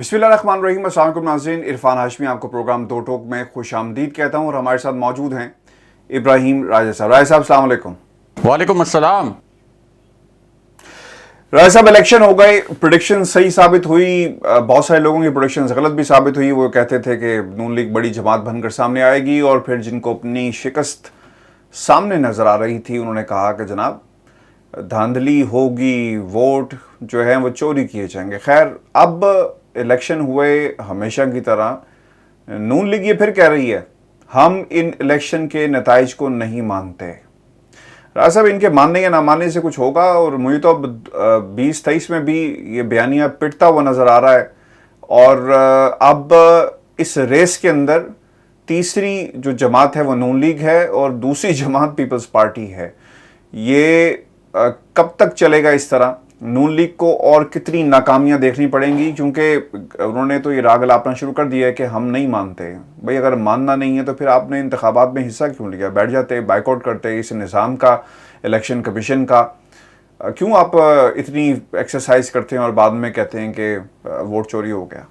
बिस्मिल्लाहिर्रहमानिर्रहीम। अस्सलाम वालेकुम नाज़रीन, इरफान हाशमी आपको प्रोग्राम दो टोक में खुश आमदीद कहता हूँ और हमारे साथ मौजूद हैं इब्राहिम राजा साहब। राजा साहब अस्सलाम वालेकुम। वालेकुम अस्सलाम। राजा साहब, इलेक्शन हो गए, प्रोडिक्शन सही साबित हुई, बहुत सारे लोगों की प्रोडिक्शन गलत भी साबित हुई। वो कहते थे कि नून लीग बड़ी जमात बनकर सामने आएगी और फिर जिनको अपनी शिकस्त सामने नजर आ रही थी उन्होंने कहा कि जनाब धांधली होगी, वोट जो है वो चोरी किए जाएंगे। खैर, अब इलेक्शन हुए, हमेशा की तरह नून लीग ये फिर कह रही है हम इन इलेक्शन के नताइज को नहीं मानते। राजा साहब, इनके मानने या ना मानने से कुछ होगा? और मुझे तो अब 2023 में भी ये बयानिया पिटता हुआ नजर आ रहा है और अब इस रेस के अंदर तीसरी जो जमात है वो नून लीग है और दूसरी जमात पीपल्स पार्टी है। ये कब तक चलेगा इस तरह? नून लीग को और कितनी नाकामियां देखनी पड़ेंगी? क्योंकि उन्होंने तो ये राग अलापना शुरू कर दिया है कि हम नहीं मानते। भाई, अगर मानना नहीं है तो फिर आपने इंतखाबात में हिस्सा क्यों लिया? बैठ जाते, बाइकआउट करते इस निज़ाम का, इलेक्शन कमीशन का। क्यों आप इतनी एक्सरसाइज करते हैं और बाद में कहते हैं कि वोट चोरी हो गया?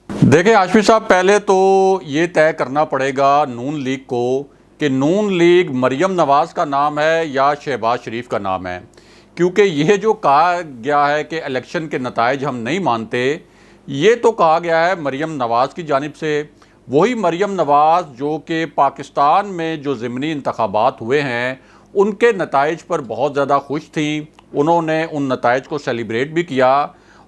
देखिए हाशमी साहब, पहले तो ये तय करना पड़ेगा नून लीग को कि नून लीग मरियम नवाज़ का नाम है या शहबाज शरीफ का नाम है। क्योंकि यह जो कहा गया है कि इलेक्शन के नताइज हम नहीं मानते, ये तो कहा गया है मरियम नवाज़ की जानिब से। वही मरियम नवाज़ जो कि पाकिस्तान में जो ज़िमनी इंतखाबात हुए हैं उनके नताइज पर बहुत ज़्यादा खुश थी। उन्होंने उन नताइज को सेलिब्रेट भी किया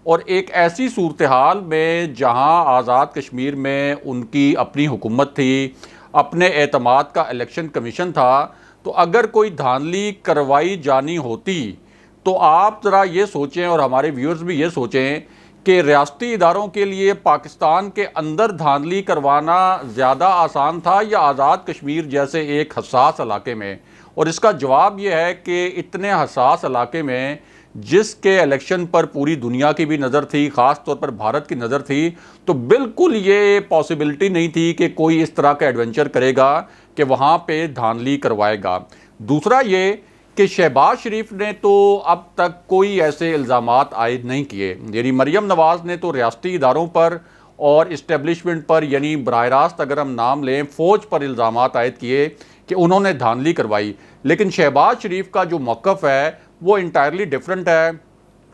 और एक ऐसी सूरत हाल में जहां आज़ाद कश्मीर में उनकी अपनी हुकूमत थी, अपने एतमाद का इलेक्शन कमीशन था, तो अगर कोई धांधली करवाई जानी होती तो आप ज़रा ये सोचें और हमारे व्यूअर्स भी ये सोचें कि रियासती इदारों के लिए पाकिस्तान के अंदर धांधली करवाना ज़्यादा आसान था या आज़ाद कश्मीर जैसे एक हसास इलाके में। और इसका जवाब ये है कि इतने हसास इलाके में जिसके इलेक्शन पर पूरी दुनिया की भी नज़र थी, ख़ास तौर पर भारत की नज़र थी, तो बिल्कुल ये पॉसिबिलिटी नहीं थी कि कोई इस तरह का एडवेंचर करेगा कि वहाँ पे धांधली करवाएगा। दूसरा ये कि शहबाज शरीफ ने तो अब तक कोई ऐसे इल्ज़ामात आयद नहीं किए। यानी मरियम नवाज़ ने तो रियासती इदारों पर और इस्टेब्लिशमेंट पर, यानी बराह रास्त अगर हम नाम लें, फ़ौज पर इल्ज़ामात आयद किए कि उन्होंने धांधली करवाई। लेकिन शहबाज शरीफ का जो मौक़िफ़ है वो इंटायरली डिफरेंट है।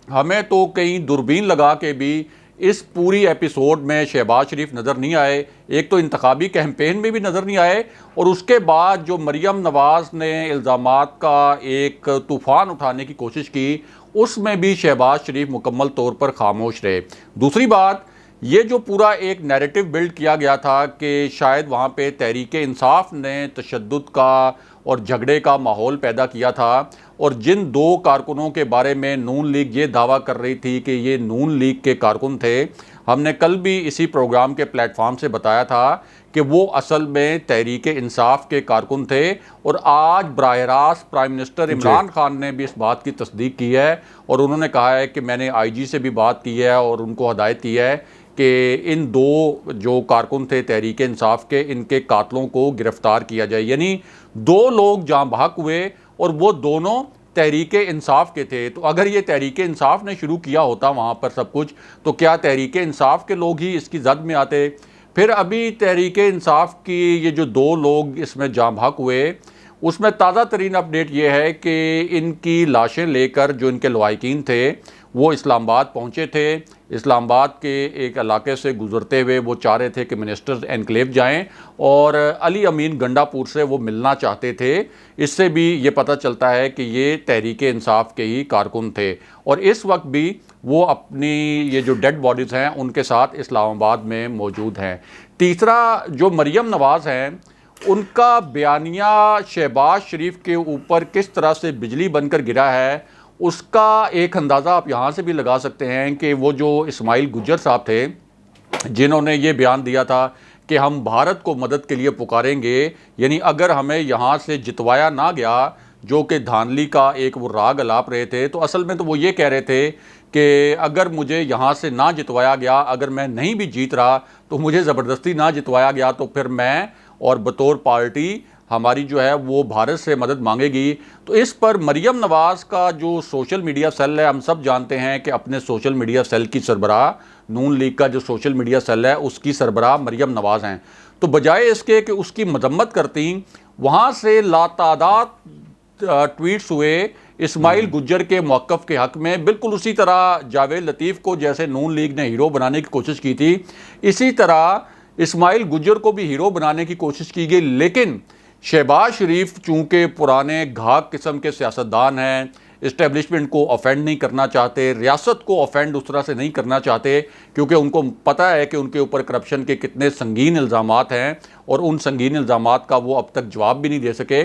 हमें तो कहीं दूरबीन लगा के भी इस पूरी एपिसोड में शहबाज शरीफ नज़र नहीं आए। एक तो इंतखाबी कैंपेन में भी नज़र नहीं आए और उसके बाद जो मरियम नवाज़ ने इल्ज़ामात का एक तूफ़ान उठाने की कोशिश की उसमें भी शहबाज शरीफ मुकम्मल तौर पर खामोश रहे। दूसरी बात, ये जो पूरा एक नैरेटिव बिल्ड किया गया था कि शायद वहाँ पे तहरीक इंसाफ ने तशद्दुद का और झगड़े का माहौल पैदा किया था, और जिन दो कारकुनों के बारे में नून लीग ये दावा कर रही थी कि ये नून लीग के कारकुन थे, हमने कल भी इसी प्रोग्राम के प्लेटफॉर्म से बताया था कि वो असल में तहरीक इंसाफ के कारकुन थे। और आज बराह रास्त प्राइम मिनिस्टर इमरान खान ने भी इस बात की तस्दीक की है और उन्होंने कहा है कि मैंने IG से भी बात की है और उनको हदायत की है कि इन दो जो कारकुन थे तहरीक इंसाफ के, इनके कातलों को गिरफ्तार किया जाए। यानी दो लोग जहाँ बहक हुए और वो दोनों तहरीक इंसाफ के थे। तो अगर ये तहरीक इंसाफ ने शुरू किया होता वहाँ पर सब कुछ, तो क्या तहरीक इंसाफ के लोग ही इसकी जद में आते? फिर अभी तहरीक इंसाफ की ये जो दो लोग इसमें जाँ बहक हुए, उसमें ताज़ा तरीन अपडेट ये है कि इनकी लाशें लेकर जो इनके लवाहिकीन थे वो इस्लामाबाद पहुँचे थे। इस्लामाबाद के एक इलाके से गुज़रते हुए वो चाह रहे थे कि मिनिस्टर्स एनक्लेव जाएं और अली अमीन गंडापुर से वो मिलना चाहते थे। इससे भी ये पता चलता है कि ये तहरीक इंसाफ के ही कारकुन थे और इस वक्त भी वो अपनी ये जो डेड बॉडीज़ हैं उनके साथ इस्लामाबाद में मौजूद हैं। तीसरा, जो मरियम नवाज़ हैं, उनका बयानिया शहबाज शरीफ के ऊपर किस तरह से बिजली बनकर गिरा है उसका एक अंदाज़ा आप यहाँ से भी लगा सकते हैं कि वो जो इस्माइल गुज्जर साहब थे जिन्होंने ये बयान दिया था कि हम भारत को मदद के लिए पुकारेंगे, यानी अगर हमें यहाँ से जितवाया ना गया, जो कि धांधली का एक वो राग अलाप रहे थे, तो असल में तो वो ये कह रहे थे कि अगर मुझे यहाँ से ना जितवाया गया, अगर मैं नहीं भी जीत रहा तो मुझे ज़बरदस्ती ना जितवाया गया तो फिर मैं और बतौर पार्टी हमारी जो है वो भारत से मदद मांगेगी। तो इस पर मरियम नवाज़ का जो सोशल मीडिया सेल है, हम सब जानते हैं कि अपने सोशल मीडिया सेल की सरबराह नून लीग का जो सोशल मीडिया सेल है उसकी सरबराह मरियम नवाज़ हैं। तो बजाय इसके कि उसकी मजम्मत करती, वहाँ से लातादाद ट्वीट्स हुए इस्माइल गुज्जर के मौक़िफ़ के हक़ में। बिल्कुल उसी तरह जावेद लतीफ़ को जैसे नून लीग ने हीरो बनाने की कोशिश की थी, इसी तरह इस्माइल गुज्जर को भी हीरो बनाने की कोशिश की गई। लेकिन शहबाज शरीफ चूँकि पुराने घाक किस्म के सियासतदान हैं, इस्टेब्लिशमेंट को ऑफेंड नहीं करना चाहते, रियासत को ऑफेंड उस तरह से नहीं करना चाहते, क्योंकि उनको पता है कि उनके ऊपर करप्शन के कितने संगीन इल्ज़ामात हैं और उन संगीन इल्ज़ामात का वो अब तक जवाब भी नहीं दे सके।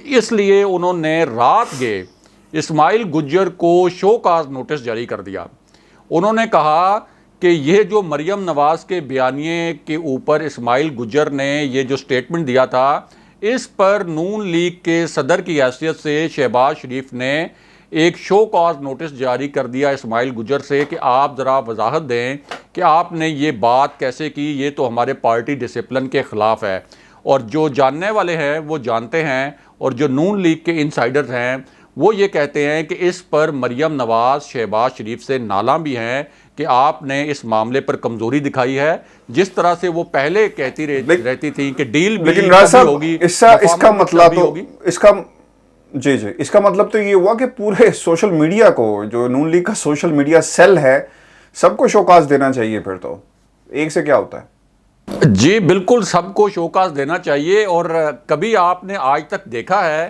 इसलिए उन्होंने रात गए इस्माइल गुज्जर को शो काज नोटिस जारी कर दिया। उन्होंने कहा कि यह जो मरियम नवाज़ के बयानिए के ऊपर इस्माइल गुज्जर ने ये जो स्टेटमेंट दिया था, इस पर नून लीग के सदर की हैसियत से शहबाज शरीफ ने एक शो कॉज नोटिस जारी कर दिया इस्माइल गुज्जर से कि आप ज़रा वजाहत दें कि आपने ये बात कैसे की, ये तो हमारे पार्टी डिसिप्लिन के ख़िलाफ़ है। और जो जानने वाले हैं वो जानते हैं, और जो नून लीग के इनसाइडर्स हैं वो ये कहते हैं कि इस पर मरियम नवाज़ शहबाज शरीफ से नाला भी हैं कि आपने इस मामले पर कमज़ोरी दिखाई है, जिस तरह से वो पहले कहती रहती थी कि डील भी लेकिन राज साहब होगी, इसका मतलब तो इसका मतलब तो ये हुआ कि पूरे सोशल मीडिया को, जो नून लीग का सोशल मीडिया सेल है, सबको शोकाज देना चाहिए। फिर तो एक से क्या होता है? जी बिल्कुल, सबको शोकाज देना चाहिए। और कभी आपने आज तक देखा है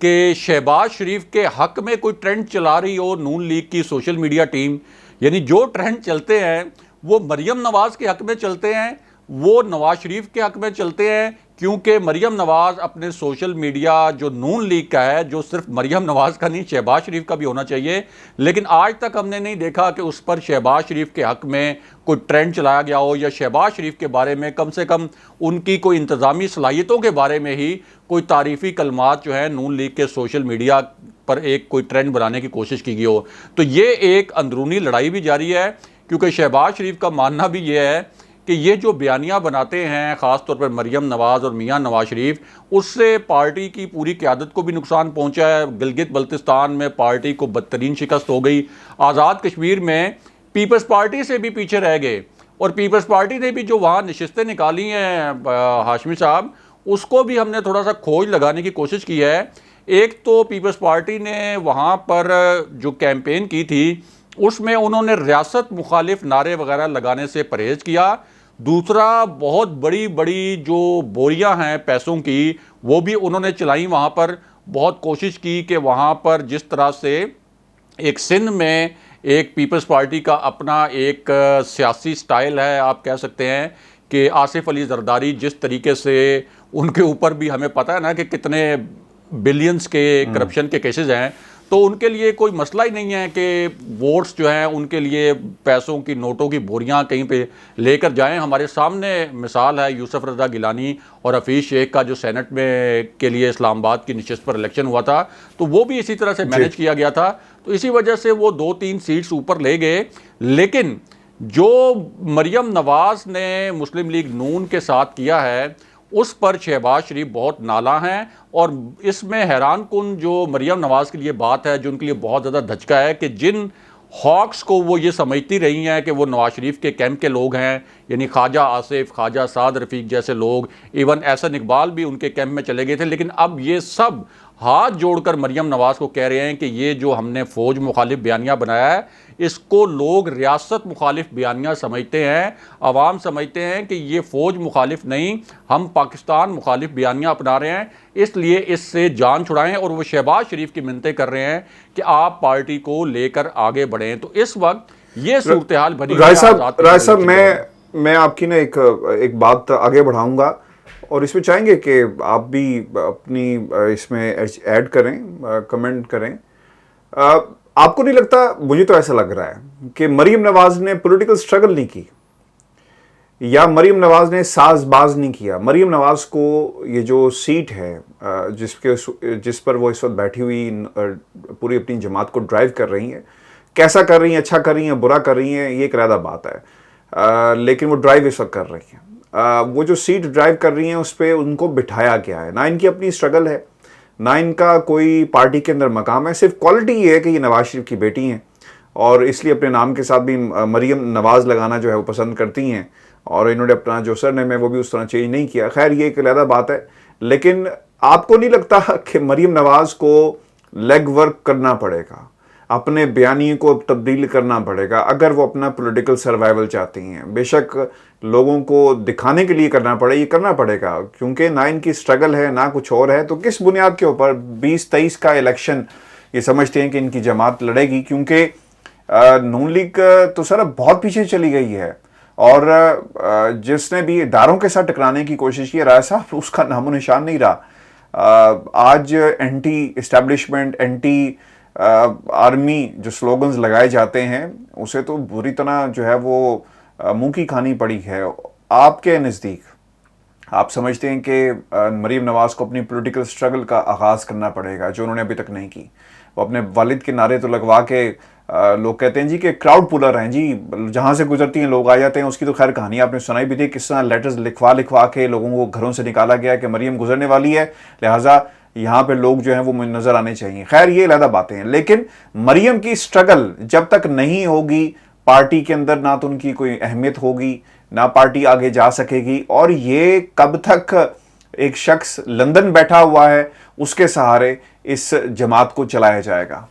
कि शहबाज शरीफ के हक में कोई ट्रेंड चला रही हो नून लीग की सोशल मीडिया टीम? यानी जो ट्रेंड चलते हैं वो मरियम नवाज़ के हक में चलते हैं, वो नवाज शरीफ के हक में चलते हैं, क्योंकि मरियम नवाज़ अपने सोशल मीडिया जो नून लीग का है, जो सिर्फ मरियम नवाज़ का नहीं शहबाज शरीफ का भी होना चाहिए, लेकिन आज तक हमने नहीं देखा कि उस पर शहबाज शरीफ के हक में कोई ट्रेंड चलाया गया हो, या शहबाज शरीफ के बारे में कम से कम उनकी कोई इंतज़ामी सलाहियतों के बारे में ही कोई तारीफ़ी कलमात जो है नून लीग के सोशल मीडिया पर एक कोई ट्रेंड बनाने की कोशिश की गई हो। तो ये एक अंदरूनी लड़ाई भी जारी है, क्योंकि शहबाज शरीफ का मानना भी ये है कि ये जो बयानियाँ बनाते हैं ख़ास तौर पर मरियम नवाज़ और मियां नवाज शरीफ, उससे पार्टी की पूरी क़यादत को भी नुकसान पहुंचा है। गिलगित बल्तिस्तान में पार्टी को बदतरीन शिकस्त हो गई। आज़ाद कश्मीर में पीपल्स पार्टी से भी पीछे रह गए, और पीपल्स पार्टी ने भी जो वहाँ नशिस्तें निकाली हैं हाशमी साहब, उसको भी हमने थोड़ा सा खोज लगाने की कोशिश की है। एक तो पीपल्स पार्टी ने वहाँ पर जो कैंपेन की थी उसमें उन्होंने रियासत मुखालिफ नारे वगैरह लगाने से परहेज़ किया। दूसरा, बहुत बड़ी बड़ी जो बोरियां हैं पैसों की, वो भी उन्होंने चलाई वहाँ पर। बहुत कोशिश की कि वहाँ पर जिस तरह से एक सिंध में एक पीपल्स पार्टी का अपना एक सियासी स्टाइल है, आप कह सकते हैं कि आसिफ अली जरदारी जिस तरीके से, उनके ऊपर भी हमें पता है ना कि कितने बिलियंस के करप्शन के केसेस हैं, तो उनके लिए कोई मसला ही नहीं है कि वोट्स जो हैं उनके लिए पैसों की, नोटों की बोरियां कहीं पे लेकर जाएं। हमारे सामने मिसाल है यूसुफ रज़ा गिलानी और हफीज़ शेख का, जो सेनेट में के लिए इस्लामाबाद की नशिस्त पर इलेक्शन हुआ था, तो वो भी इसी तरह से मैनेज किया गया था। तो इसी वजह से वो 2-3 सीट्स ऊपर ले गए। लेकिन जो मरियम नवाज़ ने मुस्लिम लीग नून के साथ किया है, उस पर शहबाज शरीफ बहुत नाला हैं। और इसमें हैरान कुन जो मरियम नवाज़ के लिए बात है, जो उनके लिए बहुत ज़्यादा धचका है, कि जिन हॉक्स को वो ये समझती रही हैं कि वो नवाज शरीफ के कैंप के लोग हैं, यानी ख्वाजा आसिफ, ख्वाजा साद रफ़ीक जैसे लोग, इवन एहसन इकबाल भी उनके कैंप में चले गए थे, लेकिन अब ये सब हाथ जोड़कर मरियम नवाज़ को कह रहे हैं कि ये जो हमने फ़ौज मुखालिफ बयानिया बनाया है, इसको लोग रियासत मुखालिफ बयानिया समझते हैं, अवाम समझते हैं कि ये फ़ौज मुखालिफ नहीं, हम पाकिस्तान मुखालिफ बयानिया अपना रहे हैं, इसलिए इससे जान छुड़ाएं। और वो शहबाज शरीफ की मिन्नतें कर रहे हैं कि आप पार्टी को लेकर आगे बढ़ें। तो इस वक्त ये सूरत हाल बनी। राय साहब मैं आपकी ना एक बात आगे बढ़ाऊंगा, और इसमें चाहेंगे कि आप भी अपनी इसमें ऐड करें, कमेंट करें। आपको नहीं लगता, मुझे तो ऐसा लग रहा है कि मरियम नवाज़ ने पॉलिटिकल स्ट्रगल नहीं की, या मरियम नवाज़ ने साजबाज नहीं किया? मरियम नवाज़ को ये जो सीट है जिस पर वो इस वक्त बैठी हुई पूरी अपनी जमात को ड्राइव कर रही हैं, कैसा कर रही हैं, अच्छा कर रही हैं, बुरा कर रही हैं, ये एक अलग बात है, लेकिन वो ड्राइव इस वक्त कर रही हैं। वो जो सीट ड्राइव कर रही हैं उस पर उनको बिठाया गया है। ना इनकी अपनी स्ट्रगल है, ना इनका कोई पार्टी के अंदर मकाम है, सिर्फ क्वालिटी ये है कि ये नवाज शरीफ की बेटी हैं और इसलिए अपने नाम के साथ भी मरियम नवाज लगाना जो है वो पसंद करती हैं, और इन्होंने अपना जो सरनेम है वो भी उस तरह चेंज नहीं किया। खैर ये एक अलग बात है, लेकिन आपको नहीं लगता कि मरियम नवाज को लेग वर्क करना पड़ेगा, अपने बयानी को तब्दील करना पड़ेगा अगर वो अपना पॉलिटिकल सर्वाइवल चाहती हैं? बेशक लोगों को दिखाने के लिए करना पड़े, ये करना पड़ेगा, क्योंकि ना इनकी स्ट्रगल है ना कुछ और है। तो किस बुनियाद के ऊपर 2023 का इलेक्शन ये समझते हैं कि इनकी जमात लड़ेगी? क्योंकि नून लीग तो सर अब बहुत पीछे चली गई है, और जिसने भी इदारों के साथ टकराने की कोशिश की, राय साहब, उसका नामो निशान नहीं रहा। आज एंटी इस्टेब्लिशमेंट, एंटी आर्मी जो स्लोगन्स लगाए जाते हैं उसे तो बुरी तरह जो है वो मुंह की खानी पड़ी है। आपके नज़दीक आप समझते हैं कि मरीम नवाज को अपनी पॉलिटिकल स्ट्रगल का आगाज़ करना पड़ेगा जो उन्होंने अभी तक नहीं की? वो अपने वालिद के नारे तो लगवा के लोग कहते हैं जी कि क्राउड पुलर हैं जी, जहाँ से गुजरती हैं लोग आ जाते हैं। उसकी तो खैर कहानी आपने सुनाई भी थी, किस तरह लेटर्स लिखवा के लोगों को घरों से निकाला गया कि मरियम गुजरने वाली है, लिहाजा यहाँ पे लोग जो हैं वो नजर आने चाहिए। खैर ये अलग बातें हैं, लेकिन मरियम की स्ट्रगल जब तक नहीं होगी पार्टी के अंदर, ना तो उनकी कोई अहमियत होगी, ना पार्टी आगे जा सकेगी। और ये कब तक एक शख्स लंदन बैठा हुआ है उसके सहारे इस जमात को चलाया जाएगा?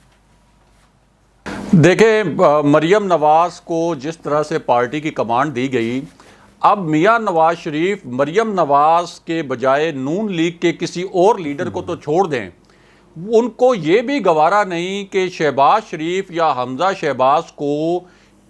देखिए, मरियम नवाज को जिस तरह से पार्टी की कमांड दी गई, अब मियां नवाज शरीफ मरियम नवाज के बजाय नून लीग के किसी और लीडर को तो छोड़ दें, उनको ये भी गवारा नहीं कि शहबाज शरीफ या हमजा शहबाज को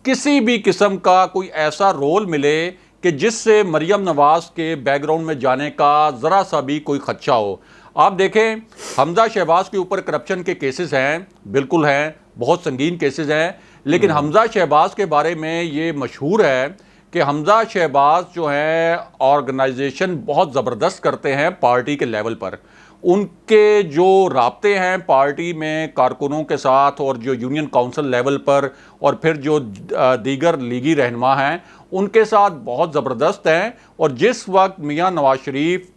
किसी भी किस्म का कोई ऐसा रोल मिले कि जिससे मरियम नवाज के बैकग्राउंड में जाने का ज़रा सा भी कोई खदशा हो। आप देखें, हमजा शहबाज के ऊपर करप्शन के केसेस हैं, बिल्कुल हैं, बहुत संगीन केसेस हैं, लेकिन हमजा शहबाज के बारे में ये मशहूर है कि हमजा शहबाज जो है ऑर्गेनाइजेशन बहुत ज़बरदस्त करते हैं पार्टी के लेवल पर। उनके जो राब्ते हैं पार्टी में कारकुनों के साथ और जो यूनियन काउंसिल लेवल पर और फिर जो दीगर लीगी रहनुमा हैं उनके साथ बहुत ज़बरदस्त हैं। और जिस वक्त मियां नवाज शरीफ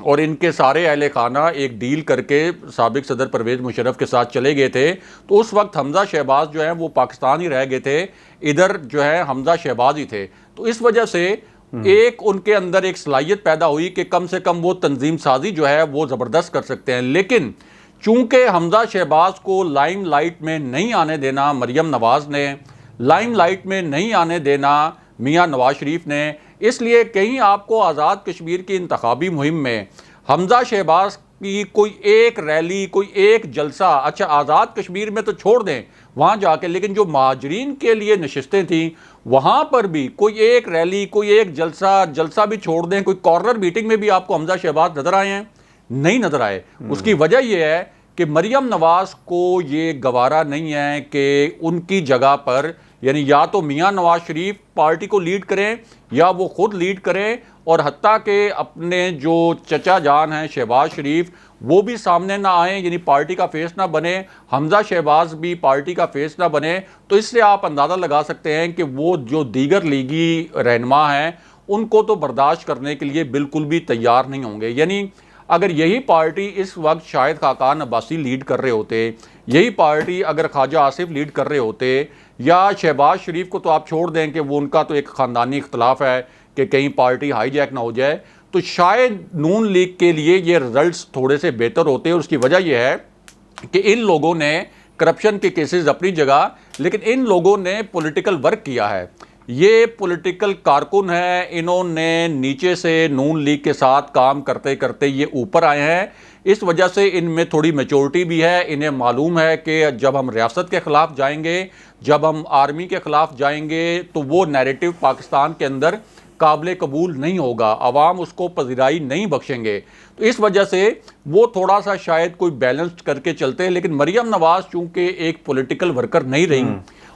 और इनके सारे अहले खाना एक डील करके साबिक सदर परवेज़ मुशर्रफ के साथ चले गए थे, तो उस वक्त हमजा शहबाज जो है वो पाकिस्तान ही रह गए थे, इधर जो है हमजा शहबाज ही थे। तो इस वजह से एक उनके अंदर एक सलाहियत पैदा हुई कि कम से कम वो तंजीम साजी जो है वो ज़बरदस्त कर सकते हैं। लेकिन चूंकि हमजा शहबाज को लाइमलाइट में नहीं आने देना मरियम नवाज ने, लाइमलाइट में नहीं आने देना मियां नवाज शरीफ ने, इसलिए कहीं आपको आज़ाद कश्मीर की इंतखाबी मुहिम में हमजा शहबाज की कोई एक रैली, कोई एक जलसा, अच्छा आज़ाद कश्मीर में तो छोड़ दें वहाँ जाके, लेकिन जो महाजरीन के लिए नशिस्तें थीं वहाँ पर भी कोई एक रैली, कोई एक जलसा भी छोड़ दें, कोई कॉर्नर मीटिंग में भी आपको हमजा शहबाज नज़र आए हैं? नहीं नज़र आए। उसकी वजह यह है कि मरियम नवाज को ये गवारा नहीं है कि उनकी जगह पर, यानी या तो मियां नवाज शरीफ पार्टी को लीड करें या वो खुद लीड करें, और हत्ता के अपने जो चचा जान हैं शहबाज शरीफ वो भी सामने ना आए, यानी पार्टी का फेस ना बने, हमजा शहबाज भी पार्टी का फेस ना बने। तो इससे आप अंदाज़ा लगा सकते हैं कि वो जो दीगर लीगी रहनुमा हैं उनको तो बर्दाश्त करने के लिए बिल्कुल भी तैयार नहीं होंगे। यानी अगर यही पार्टी इस वक्त शायद खाकान अब्बासी लीड कर रहे होते, यही पार्टी अगर ख्वाजा आसिफ लीड कर रहे होते, या शहबाज शरीफ को तो आप छोड़ दें कि वो उनका तो एक ख़ानदानी इख्तलाफ है कि कहीं पार्टी हाईजैक ना हो जाए, तो शायद नून लीग के लिए ये रिजल्ट्स थोड़े से बेहतर होते हैं। और उसकी वजह यह है कि इन लोगों ने करप्शन के केसेस अपनी जगह, लेकिन इन लोगों ने पॉलिटिकल वर्क किया है, ये पॉलिटिकल कारकुन हैं, इन्होंने नीचे से नून लीग के साथ काम करते करते ये ऊपर आए हैं। इस वजह से इनमें थोड़ी मैच्योरिटी भी है, इन्हें मालूम है कि जब हम रियासत के ख़िलाफ़ जाएंगे, जब हम आर्मी के ख़िलाफ़ जाएंगे, तो वो नैरेटिव पाकिस्तान के अंदर काबिल कबूल नहीं होगा, अवाम उसको पजीराई नहीं बख्शेंगे। तो इस वजह से वो थोड़ा सा शायद कोई बैलेंस करके चलते हैं। लेकिन मरियम नवाज चूँकि एक पॉलिटिकल वर्कर नहीं रही,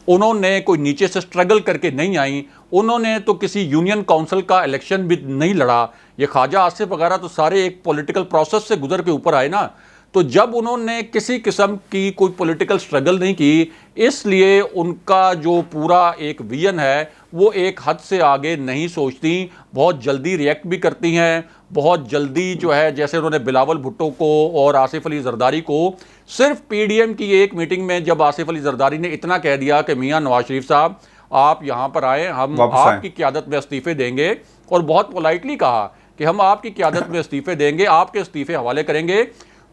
उन्होंने कोई नीचे से स्ट्रगल करके नहीं आई, उन्होंने तो किसी यूनियन काउंसिल का इलेक्शन भी नहीं लड़ा, ये ख्वाजा आसिफ वगैरह तो सारे एक पॉलिटिकल प्रोसेस से गुजर के ऊपर आए ना। तो जब उन्होंने किसी किस्म की कोई पॉलिटिकल स्ट्रगल नहीं की, इसलिए उनका जो पूरा एक विजन है वो एक हद से आगे नहीं सोचती, बहुत जल्दी रिएक्ट भी करती हैं, बहुत जल्दी जो है, जैसे उन्होंने बिलावल भुट्टो को और आसिफ अली जरदारी को, सिर्फ पीडीएम की एक मीटिंग में जब आसिफ अली जरदारी ने इतना कह दिया कि मियां नवाज शरीफ साहब आप यहां पर आए, हम आपकी क़यादत में इस्तीफे देंगे, और बहुत पोलाइटली कहा कि हम आपकी क़यादत में इस्तीफे देंगे, आपके इस्तीफे हवाले करेंगे,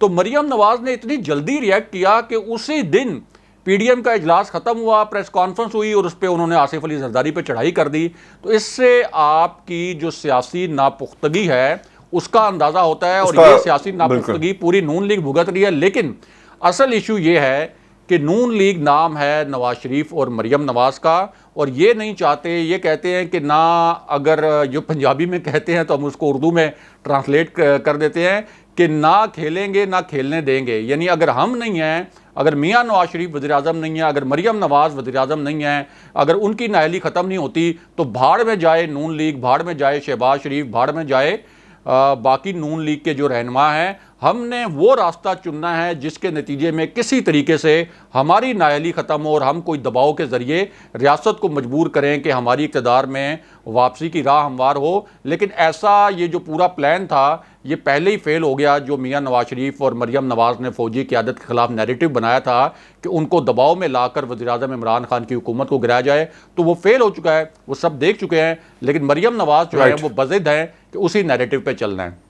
तो मरियम नवाज ने इतनी जल्दी रिएक्ट किया कि उसी दिन पीडीएम का इजलास खत्म हुआ, प्रेस कॉन्फ्रेंस हुई और उस पर उन्होंने आसिफ अली जरदारी पे चढ़ाई कर दी। तो इससे आपकी जो सियासी नापुख्तगी है उसका अंदाजा होता है, और ये सियासी नापुख्तगी पूरी नून लीग भुगत रही है। लेकिन असल इशू ये है कि नून लीग नाम है नवाज शरीफ और मरियम नवाज का, और ये नहीं चाहते, ये कहते हैं कि ना, अगर जो पंजाबी में कहते हैं तो हम उसको उर्दू में ट्रांसलेट कर देते हैं कि ना खेलेंगे ना खेलने देंगे। यानी अगर हम नहीं हैं, अगर मियां नवाज शरीफ वज़ीर-ए-आज़म नहीं है, अगर मरियम नवाज वज़ीर-ए-आज़म नहीं है, अगर उनकी नाअहली ख़त्म नहीं होती, तो भाड़ में जाए नून लीग, भाड़ में जाए शहबाज शरीफ, भाड़ में जाए बाकी नून लीग के जो रहनुमा हैं। हमने वो रास्ता चुनना है जिसके नतीजे में किसी तरीके से हमारी नाअहली ख़त्म हो और हम कोई दबाव के ज़रिए रियासत को मजबूर करें कि हमारी इक़्तिदार में वापसी की राह हमवार हो। लेकिन ऐसा ये जो पूरा प्लान था ये पहले ही फेल हो गया। जो मियां नवाज शरीफ और मरियम नवाज ने फौजी क़यादत के ख़िलाफ़ नैरेटिव बनाया था कि उनको दबाव में लाकर वज़ीर-ए-आज़म इमरान खान की हुकूमत को गिराया जाए, तो वो फेल हो चुका है, वो सब देख चुके हैं। लेकिन मरियम नवाज जो है वो बज़िद हैं कि उसी नैरेटिव पर चलना है।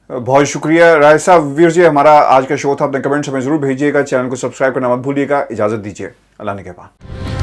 बहुत शुक्रिया राय साहब। वीर जी, हमारा आज का शो था, अपने कमेंट्स हमें जरूर भेजिएगा, चैनल को सब्सक्राइब करना मत भूलिएगा। इजाजत दीजिए, अल्लाह ने के बाद।